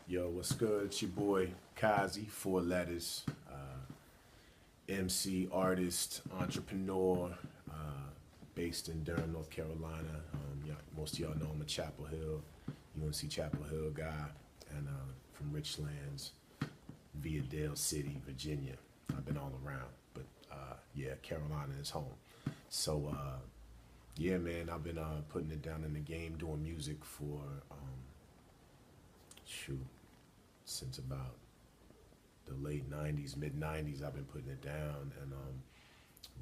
Yo, what's good? It's your boy Kaze, 4 Letters, MC, artist, entrepreneur, based in Durham, North Carolina. Most of y'all know I'm a Chapel Hill, UNC Chapel Hill guy, and from Richlands, via Dale City, Virginia. I've been all around, but yeah, Carolina is home. So yeah, man, I've been putting it down in the game, doing music for shoot, since about the late 90s, mid 90s. I've been putting it down and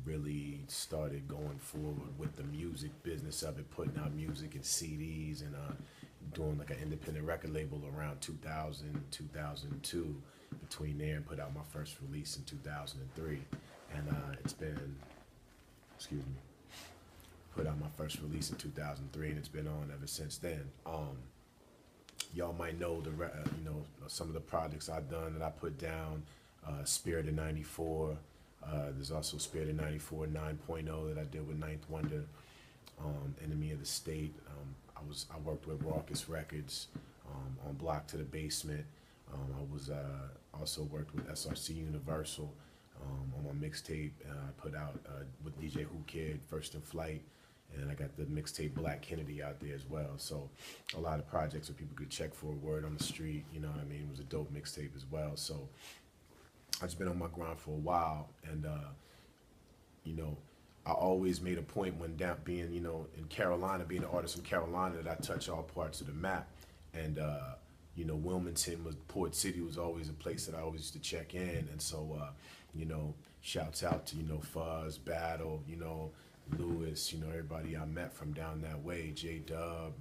really started going forward with the music business of it, putting out music and CDs and doing like an independent record label around 2000, 2002. Between there and put out my first release in 2003. And it's been, excuse me, put out my first release in 2003 and it's been on ever since then. Y'all might know some of the projects I've done that I put down. Spirit of '94. There's also Spirit of '94 9.0 that I did with Ninth Wonder. Enemy of the State. I worked with Raucous Records on Block to the Basement. I was also worked with SRC Universal on my mixtape. I put out with DJ Who Kid, First in Flight. And I got the mixtape Black Kennedy out there as well. So a lot of projects where people could check for a word on the street, you know what I mean? It was a dope mixtape as well. So I've just been on my grind for a while. And, I always made a point when being, in Carolina, being an artist in Carolina, that I touch all parts of the map. And, Wilmington Port City was always a place that I always used to check in. And so, shouts out to, Fuzz, Battle, Lewis, everybody I met from down that way, J-Dub,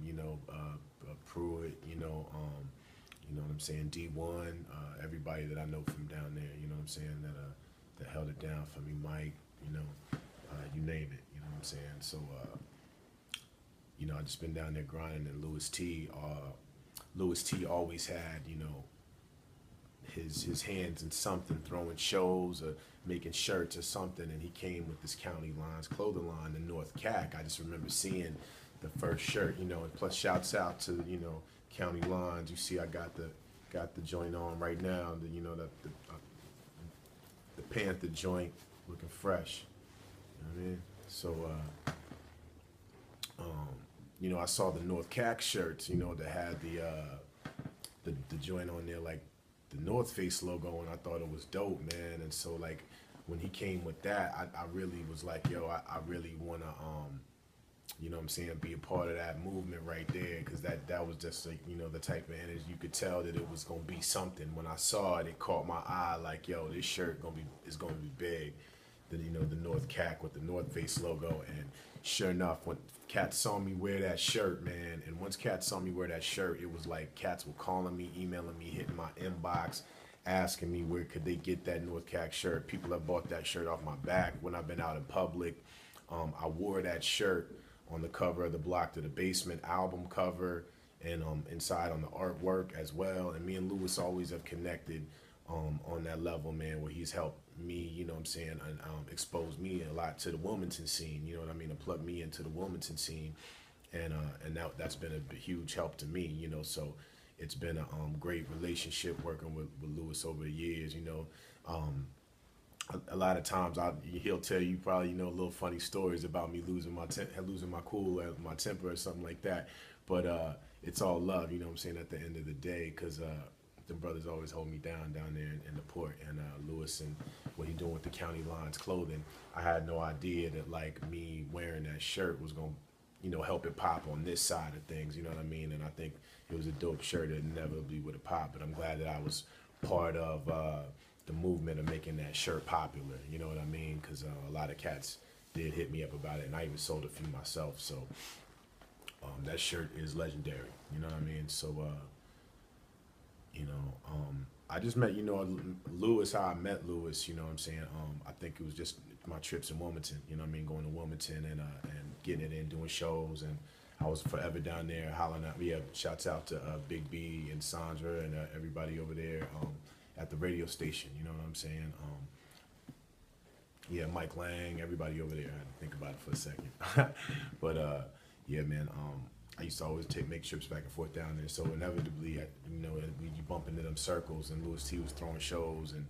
Pruitt, what I'm saying, D1, everybody that I know from down there, you know what I'm saying, that held it down for me, Mike, you name it, you know what I'm saying. So, I just been down there grinding, and Louis T always had, his hands in something, throwing shows or making shirts or something, and he came with this County Lines clothing line in North Cac. I just remember seeing the first shirt, and plus shouts out to County Lines. You see, I got the joint on right now. The Panther joint, looking fresh. You know what I mean? So I saw the North Cac shirts, that had the joint on there, like the North Face logo, and I thought it was dope, man. And so like when he came with that, I really was like, yo, I really wanna be a part of that movement right there, because that was just like, the type of energy. You could tell that it was gonna be something. When I saw it, it caught my eye, like, yo, this shirt is gonna be big. The North Cac with the North Face logo. And sure enough, when cats saw me wear that shirt, man, and once cats saw me wear that shirt, it was like cats were calling me, emailing me, hitting my inbox, asking me where could they get that North Cac shirt. People have bought that shirt off my back when I've been out in public. I wore that shirt on the cover of the Block to the Basement album cover, and inside on the artwork as well. And me and Lewis always have connected on that level, man, where he's helped me, and expose me a lot to the Wilmington scene, and plug me into the Wilmington scene. And that's been a huge help to me, so it's been a great relationship working with Lewis over the years. A lot of times he'll tell you probably little funny stories about me losing my cool or my temper or something like that, but it's all love, at the end of the day, because the brothers always hold me down there in the port. And Lewis and what he doing with the County Lines clothing, I had no idea that like me wearing that shirt was gonna help it pop on this side of things, you know what I mean. And I think it was a dope shirt that inevitably would have popped, but I'm glad that I was part of the movement of making that shirt popular, you know what I mean, because a lot of cats did hit me up about it, and I even sold a few myself. So that shirt is legendary, you know what I mean. So I just met, Lewis, how I met Lewis, I think it was just my trips in Wilmington, going to Wilmington and getting it in, doing shows, and I was forever down there hollering out. Yeah, shouts out to Big B and Sandra and everybody over there at the radio station, you know what I'm saying? Yeah, Mike Lang, everybody over there. I had to think about it for a second. But yeah, man, I used to always make trips back and forth down there. So inevitably, you bump into them circles, and Louis T was throwing shows, and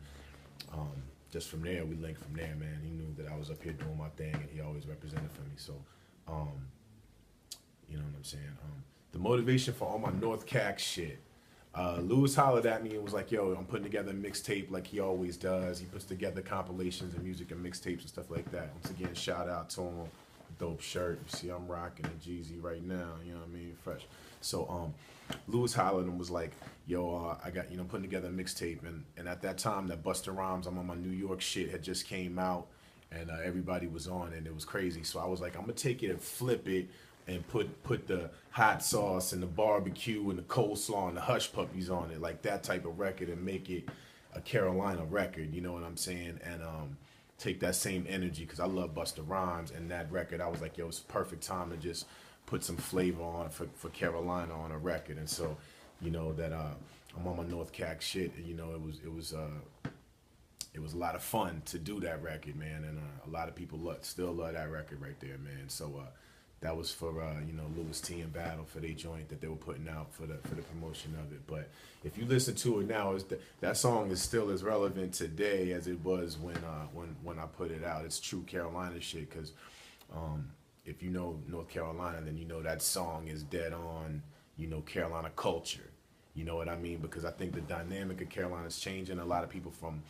just from there, we linked from there, man. He knew that I was up here doing my thing, and he always represented for me. So, um, you know what I'm saying? The motivation for all my North Cac shit. Lewis hollered at me and was like, yo, I'm putting together a mixtape like he always does. He puts together compilations of music and mixtapes and stuff like that. Once again, shout out to him. Dope shirt. You see, I'm rocking a Jeezy right now. You know what I mean? Fresh. So, Lewis hollered and was like, yo, I got, putting together a mixtape. And at that time, that Busta Rhymes, I'm on my New York shit, had just came out. And everybody was on, and it was crazy. So I was like, I'm going to take it and flip it and put the hot sauce and the barbecue and the coleslaw and the hush puppies on it, like that type of record, and make it a Carolina record, you know what I'm saying? And take that same energy, because I love Busta Rhymes, and that record, I was like, yo, it's a perfect time to just put some flavor on for Carolina on a record. And so, that I'm on my North Cac shit, and it was a lot of fun to do that record, man, and a lot of people still love that record right there, man. So that was for Louis T and Battle, for their joint that they were putting out for the promotion of it. But if you listen to it now, that song is still as relevant today as it was when I put it out. It's true Carolina shit, because if you know North Carolina, then you know that song is dead on Carolina culture. You know what I mean? Because I think the dynamic of Carolina is changing. A lot of people from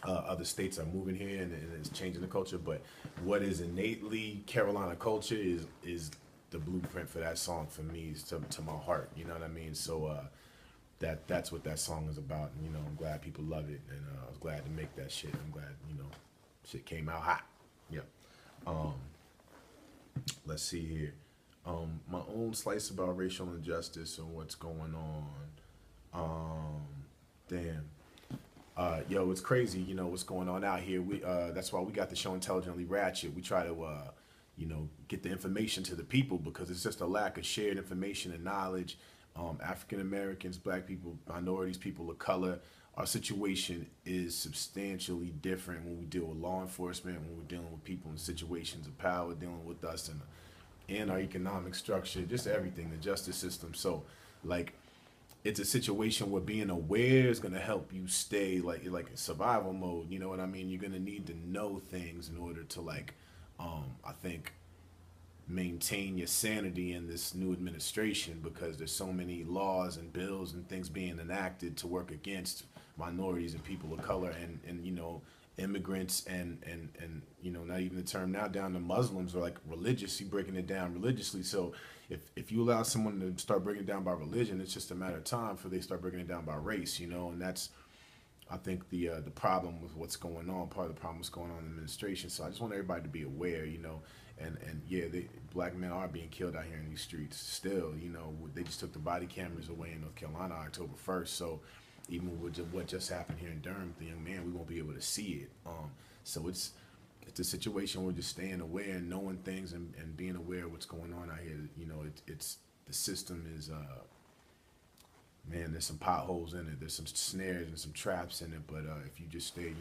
other states are moving here, and it's changing the culture. But what is innately Carolina culture is the blueprint for that song for me, is to my heart. You know what I mean? So that's what that song is about. And I'm glad people love it, and I was glad to make that shit. I'm glad shit came out hot. Yeah. Let's see here. My own slice about racial injustice and what's going on. Damn. Yo, it's crazy, what's going on out here. That's why we got the show Intelligently Ratchet. We try to, get the information to the people, because it's just a lack of shared information and knowledge. African Americans, Black people, minorities, people of color, our situation is substantially different when we deal with law enforcement, when we're dealing with people in situations of power, dealing with us and our economic structure, just everything, the justice system. So, like, it's a situation where being aware is going to help you stay like in survival mode. You know what I mean? You're going to need to know things in order to I think maintain your sanity in this new administration, because there's so many laws and bills and things being enacted to work against minorities and people of color and immigrants and not even the term now down to Muslims, or like religiously breaking it down religiously. So if you allow someone to start breaking it down by religion, it's just a matter of time for they start breaking it down by race, and that's, I think, the problem with what's going on. Part of the problem what's going on in the administration. So I just want everybody to be aware, and yeah, Black men are being killed out here in these streets still. They just took the body cameras away in North Carolina October 1st. So even with what just happened here in Durham, the young man, we won't be able to see it. So it's a situation where just staying aware and knowing things and being aware of what's going on out here. It's the system is man, there's some potholes in it. There's some snares and some traps in it. But if you just stay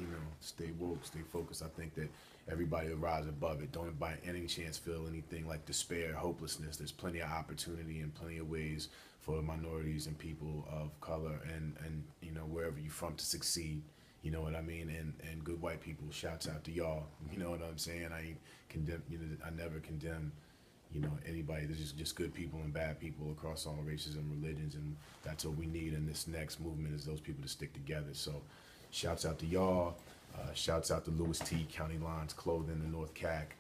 woke, stay focused, I think that everybody will rise above it. Don't by any chance feel anything like despair, hopelessness. There's plenty of opportunity and plenty of ways for minorities and people of color and wherever you're from to succeed. You know what I mean? And good white people, shouts out to y'all. You know what I'm saying? I ain't condemn, I never condemn, anybody. There's just good people and bad people across all races and religions, and that's what we need in this next movement, is those people to stick together. So shouts out to y'all. Shouts out to Louis T, County Lines Clothing in North Cac.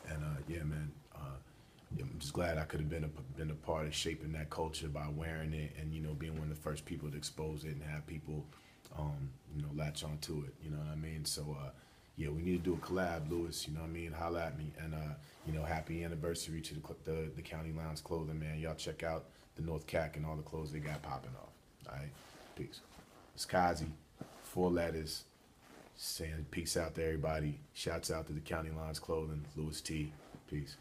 And yeah, man, I'm just glad I could have been a part of shaping that culture by wearing it and, being one of the first people to expose it and have people, latch onto it. You know what I mean? So, yeah, we need to do a collab, Louis. You know what I mean? Holla at me. And, happy anniversary to the County Lines Clothing, man. Y'all check out the North Cac and all the clothes they got popping off. All right? Peace. It's Kaze, 4Letters, saying peace out to everybody. Shouts out to the County Lines Clothing, Louis T. Peace.